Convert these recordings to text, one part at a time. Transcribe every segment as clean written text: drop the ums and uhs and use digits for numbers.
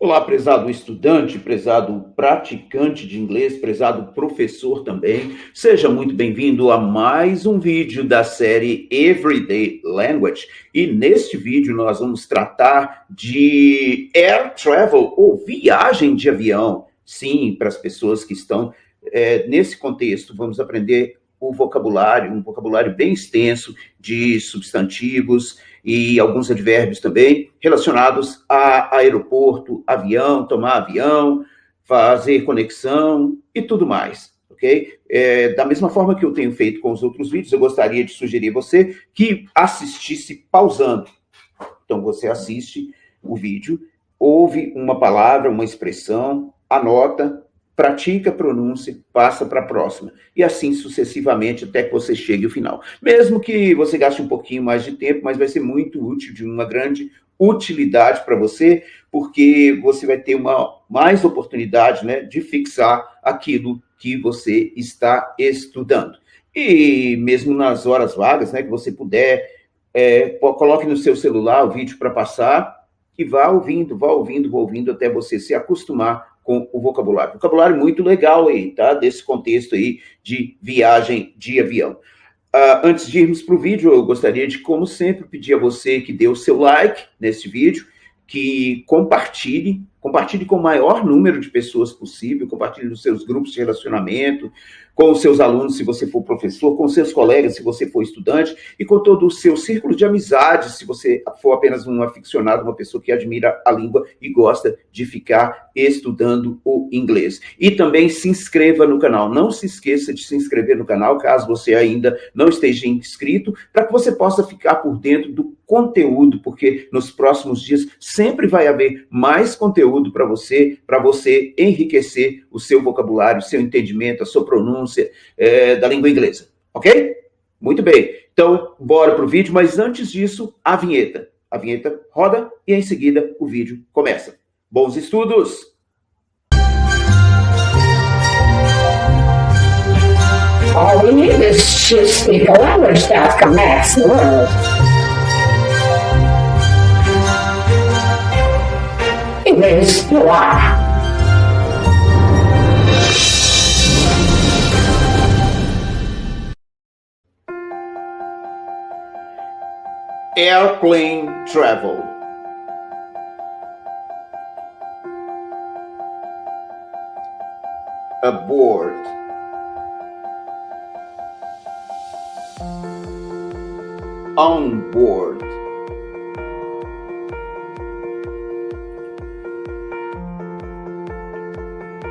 Olá, prezado estudante, prezado praticante de inglês, prezado professor também. Seja muito bem-vindo a mais um vídeo da série Everyday Language. E neste vídeo nós vamos tratar de air travel, ou viagem de avião. Sim, para as pessoas que estão nesse contexto, vamos aprender o vocabulário, um vocabulário bem extenso de substantivos e alguns advérbios também relacionados a aeroporto, avião, tomar avião, fazer conexão e tudo mais, ok? Da mesma forma que eu tenho feito com os outros vídeos, eu gostaria de sugerir a você que assistisse pausando. Então, você assiste o vídeo, ouve uma palavra, uma expressão, anota, pratica a pronúncia, passa para a próxima. E assim sucessivamente até que você chegue ao final. Mesmo que você gaste um pouquinho mais de tempo, mas vai ser muito útil, de uma grande utilidade para você, porque você vai ter mais oportunidade, né, de fixar aquilo que você está estudando. E mesmo nas horas vagas, né, que você puder, coloque no seu celular o vídeo para passar e vá ouvindo até você se acostumar com o vocabulário. Vocabulário muito legal aí, tá? Desse contexto aí de viagem de avião. Antes de irmos para o vídeo, eu gostaria de, como sempre, pedir a você que dê o seu like nesse vídeo, que compartilhe com o maior número de pessoas possível, compartilhe nos seus grupos de relacionamento, com os seus alunos, se você for professor, com seus colegas, se você for estudante, e com todo o seu círculo de amizades, se você for apenas um aficionado, uma pessoa que admira a língua e gosta de ficar estudando o inglês. E também se inscreva no canal. Não se esqueça de se inscrever no canal, caso você ainda não esteja inscrito, para que você possa ficar por dentro do conteúdo, porque nos próximos dias sempre vai haver mais conteúdo para você enriquecer o seu vocabulário, o seu entendimento, a sua pronúncia da língua inglesa, ok? Muito bem, então bora para o vídeo, mas antes disso, a vinheta. A vinheta roda e em seguida o vídeo começa. Bons estudos! All we need is to speak a language that connects the world. English no ar. Airplane travel. Aboard. On board.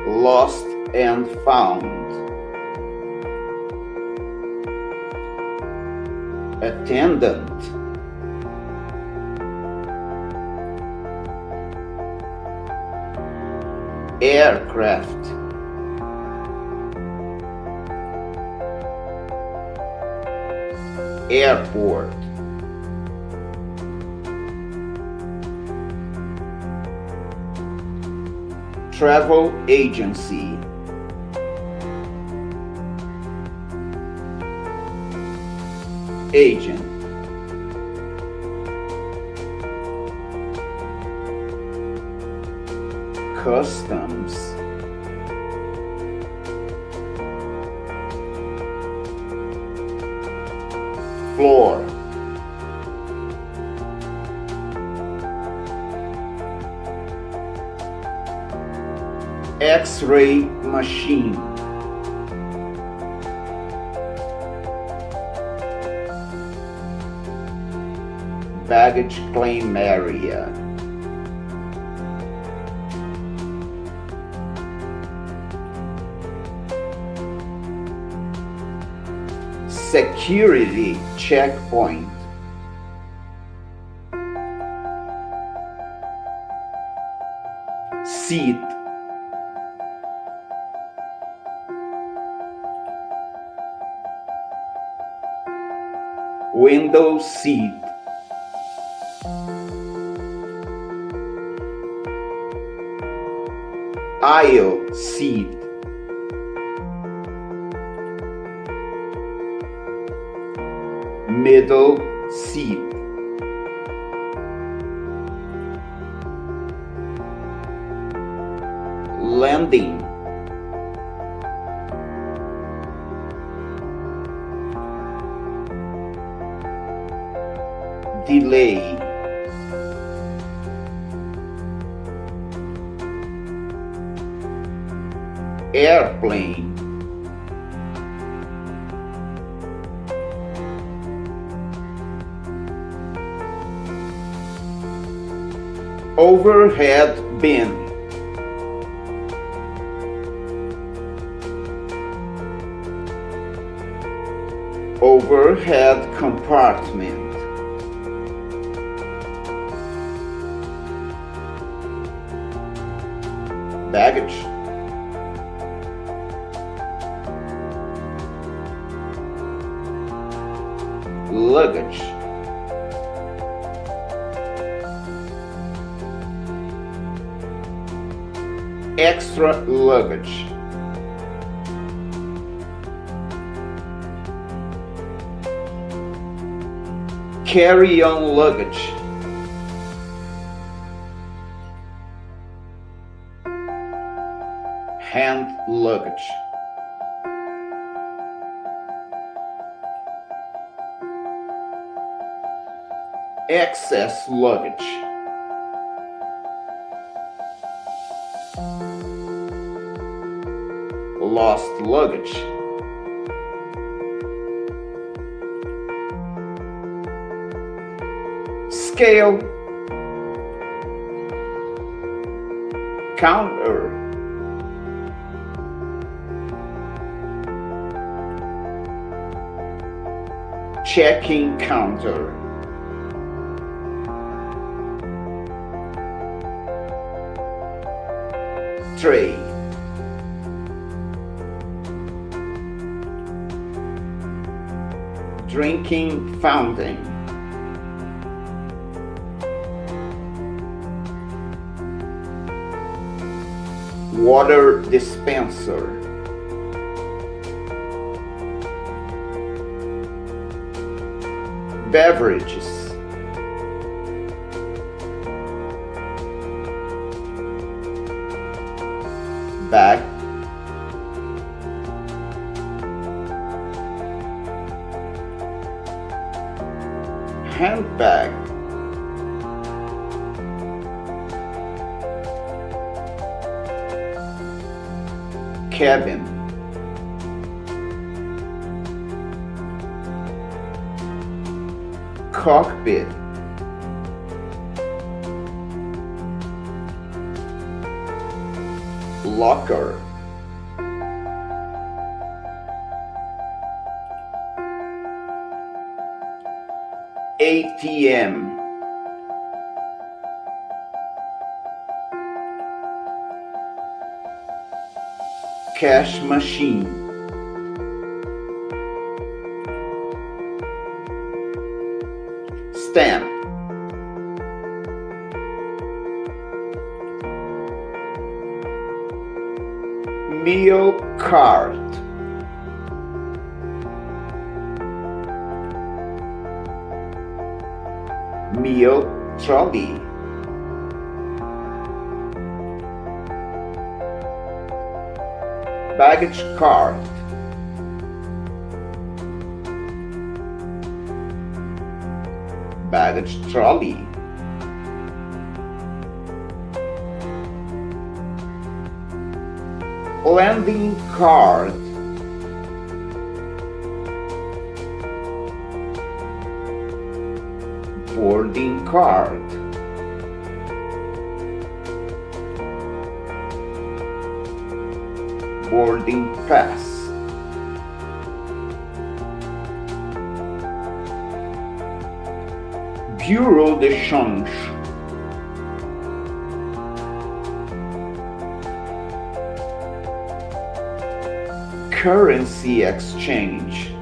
Lost and found. Attendant. Aircraft. Airport. Travel agency. Agent. Customs. Floor. X-ray machine. Baggage claim area. Security checkpoint. Seat. Window seat. Aisle seat. Middle seat. landing, delay, airplane, overhead bin, overhead compartment, baggage, luggage, extra luggage, carry-on luggage, hand luggage, excess luggage, lost luggage, scale, counter, checking counter, tray, drinking fountain, water dispenser, beverages, bag, handbag, cabin, cockpit, locker, ATM, cash machine, stamp, meal cart, meal trolley, baggage cart, baggage trolley, landing card, boarding card, boarding pass, bureau de change, currency exchange,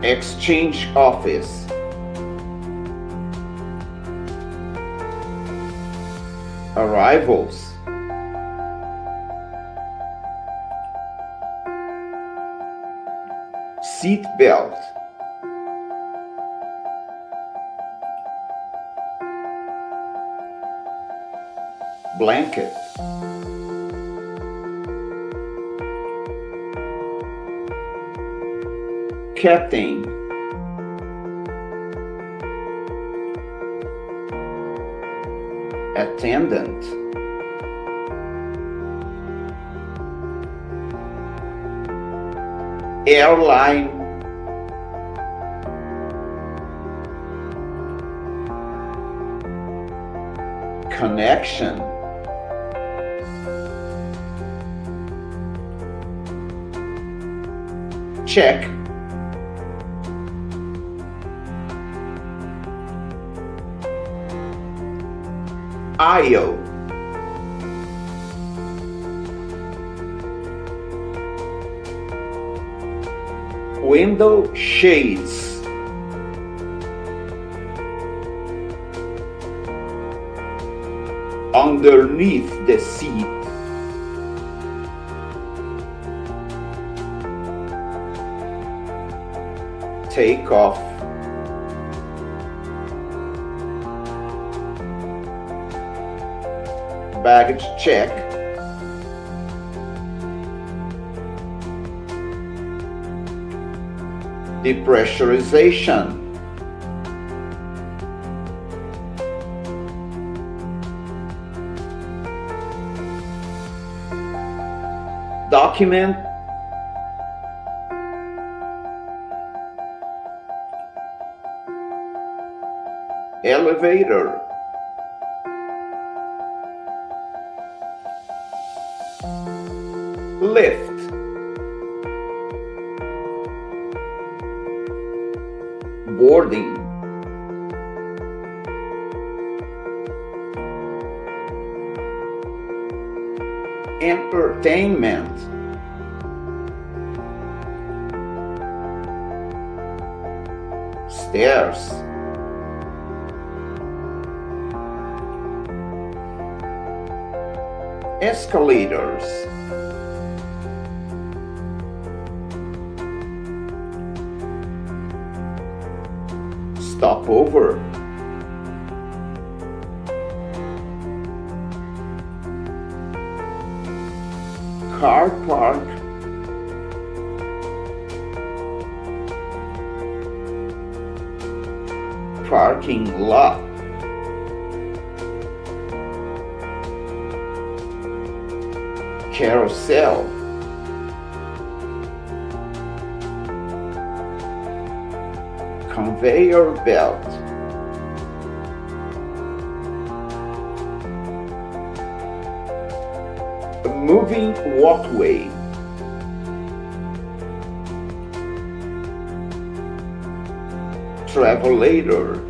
exchange office, arrivals, seat belt, blanket, captain, attendant, airline, connection, check, aisle, window shades, underneath the seat, take off, baggage check, depressurization, document, elevator, lift, boarding, entertainment, stairs, escalators, stopover, car park, parking lot, carousel, conveyor belt, a moving walkway, travelator,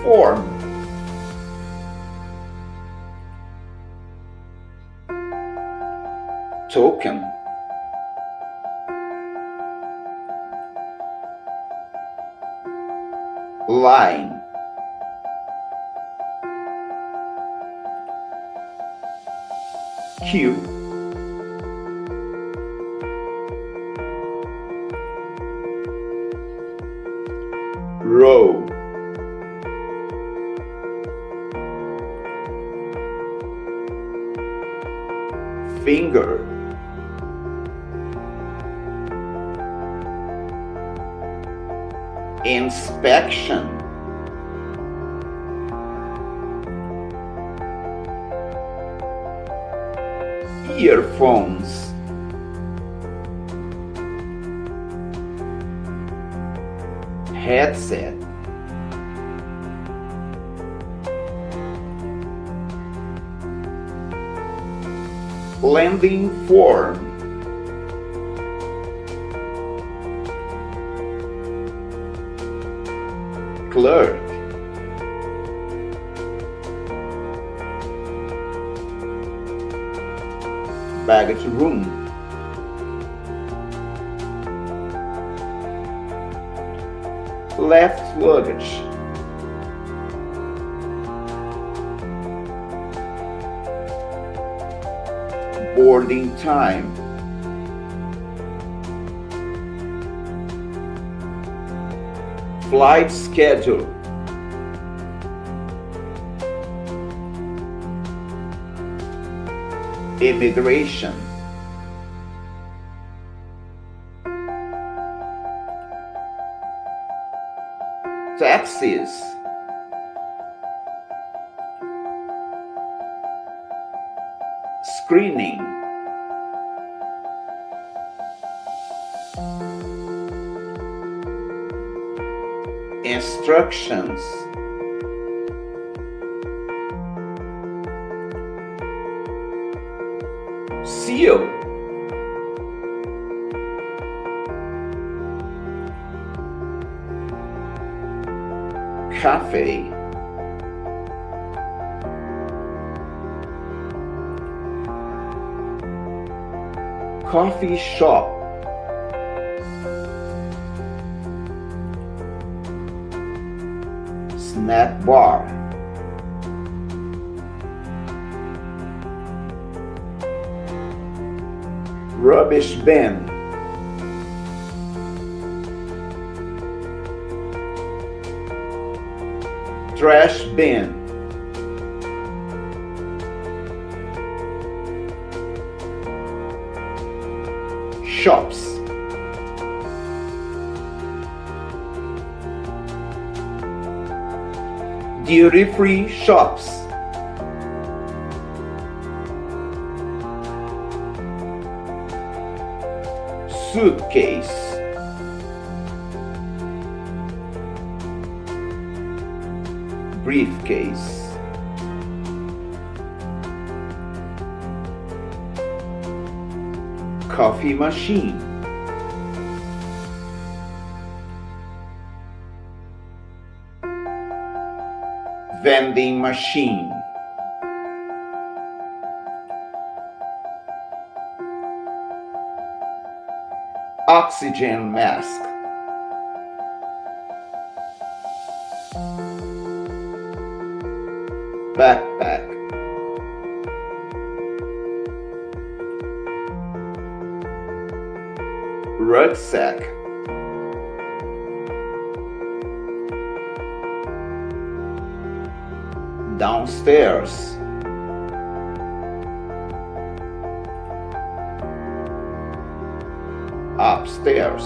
form, token, line, queue, row, finger, inspection, earphones, headset, landing form, clerk, baggage room, left luggage, boarding time, Flight schedule. Immigration. Taxes. Screening. Instructions. Seal. Cafe. Coffee shop. Snack bar. Rubbish bin. Trash bin. Shops. Duty-free shops. Suitcase. Briefcase. Coffee machine. Vending machine. Oxygen mask. Backpack. Rucksack. Downstairs. Upstairs.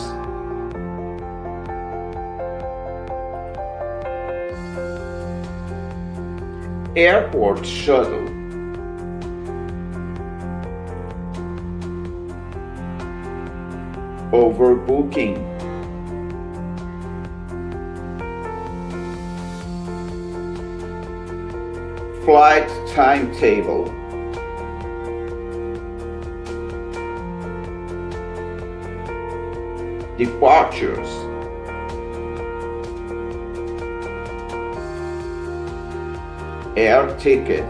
Airport shuttle. Overbooking. Flight timetable. Departures. Air ticket.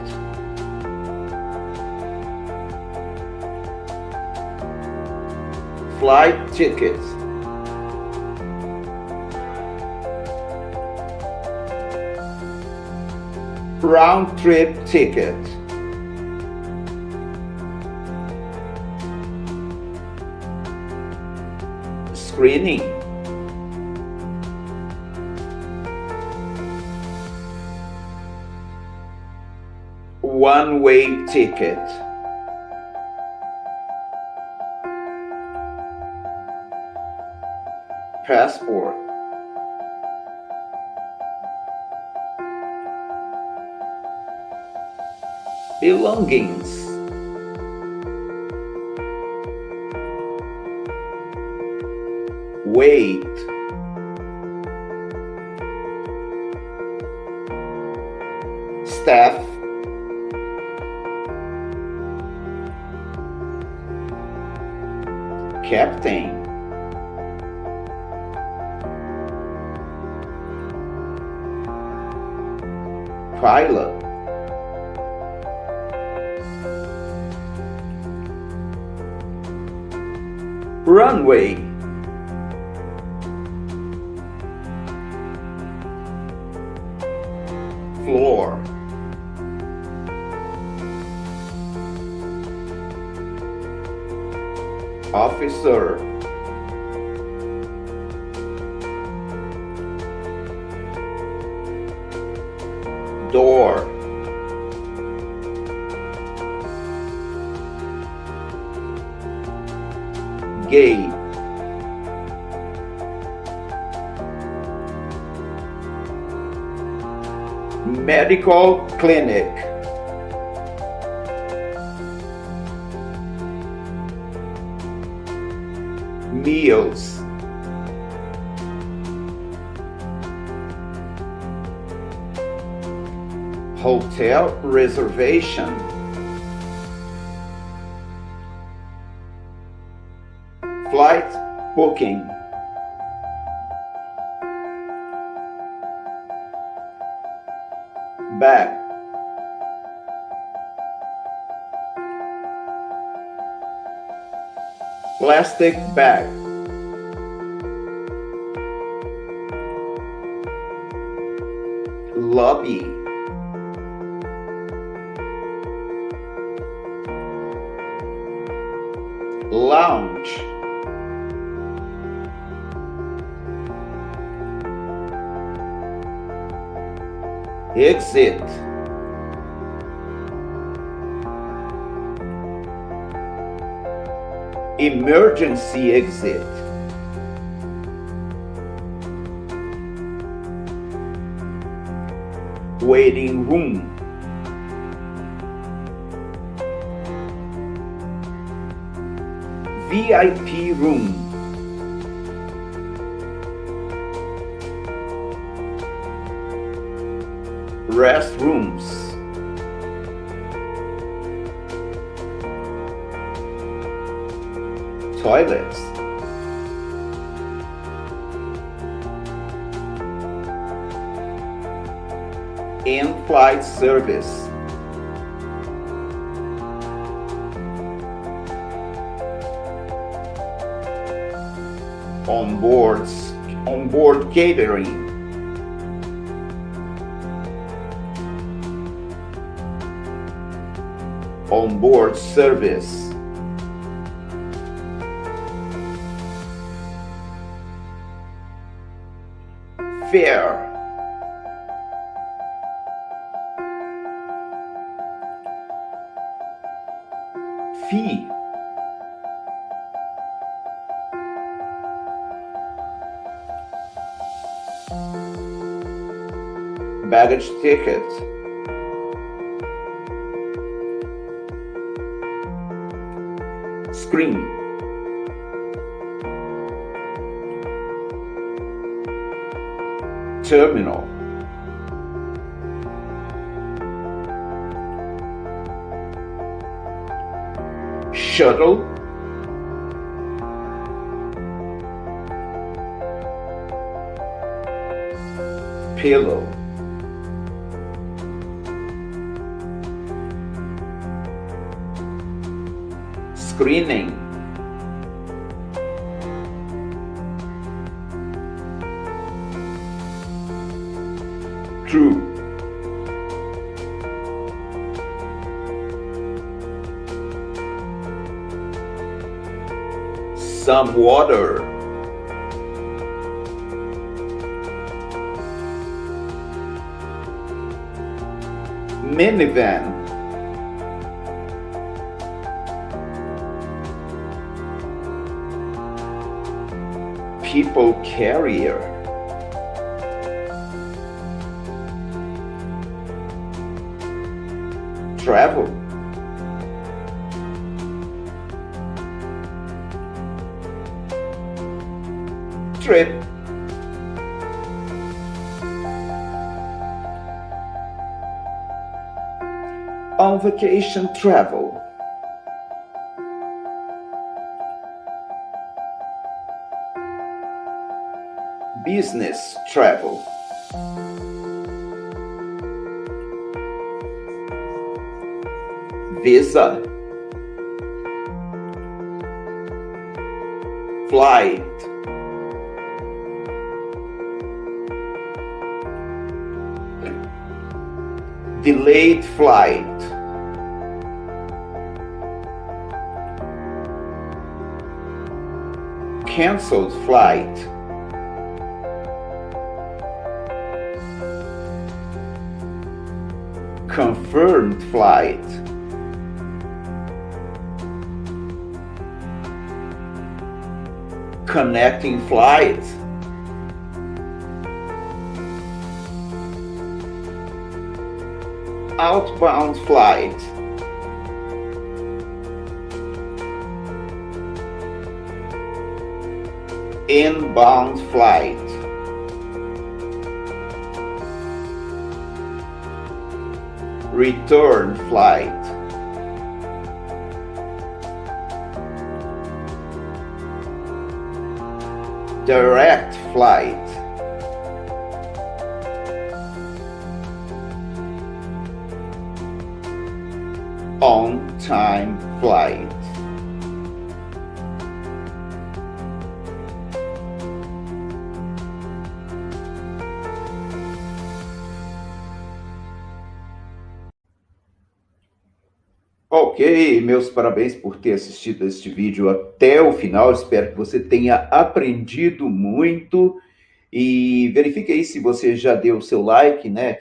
Flight ticket. Round trip ticket. Screening. One-way ticket. Passport. Belongings. Weight. Staff. Captain. Pilot. Runway. Floor. Officer. gay, medical clinic, meals, hotel reservation, flight booking, bag, plastic bag, lobby, lounge, exit, emergency exit, waiting room, VIP room, restrooms, toilets, in-flight service, onboard catering, onboard service, fare, fee, baggage ticket, screen, terminal, shuttle, pillow, screening, crew, some water, minivan, people carrier, travel, trip, on vacation travel, business travel, visa, flight, delayed flight, canceled flight, confirmed flight, connecting flight, outbound flight, inbound flight, return flight, direct flight, on-time flight. Ok, meus parabéns por ter assistido este vídeo até o final. Espero que você tenha aprendido muito. E verifique aí se você já deu o seu like, né?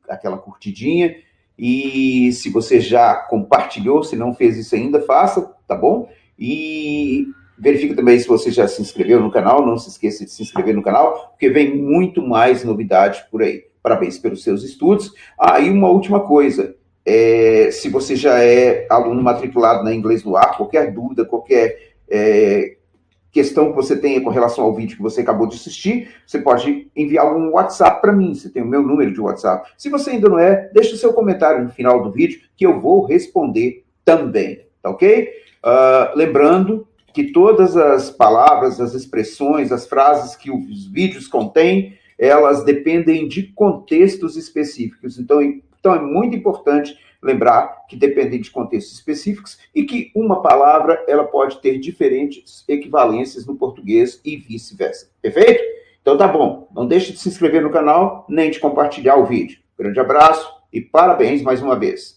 Aquela curtidinha. E se você já compartilhou, se não fez isso ainda, faça, tá bom? E verifique também se você já se inscreveu no canal. Não se esqueça de se inscrever no canal, porque vem muito mais novidade por aí. Parabéns pelos seus estudos. E uma última coisa. Se você já é aluno matriculado na Inglês no Ar, qualquer dúvida, qualquer questão que você tenha com relação ao vídeo que você acabou de assistir, você pode enviar um WhatsApp para mim, você tem o meu número de WhatsApp. Se você ainda não é, deixa o seu comentário no final do vídeo que eu vou responder também, tá ok? Lembrando que todas as palavras, as expressões, as frases que os vídeos contêm, elas dependem de contextos específicos. Então é muito importante lembrar que dependem de contextos específicos e que uma palavra ela pode ter diferentes equivalências no português e vice-versa. Perfeito? Então tá bom. Não deixe de se inscrever no canal nem de compartilhar o vídeo. Grande abraço e parabéns mais uma vez.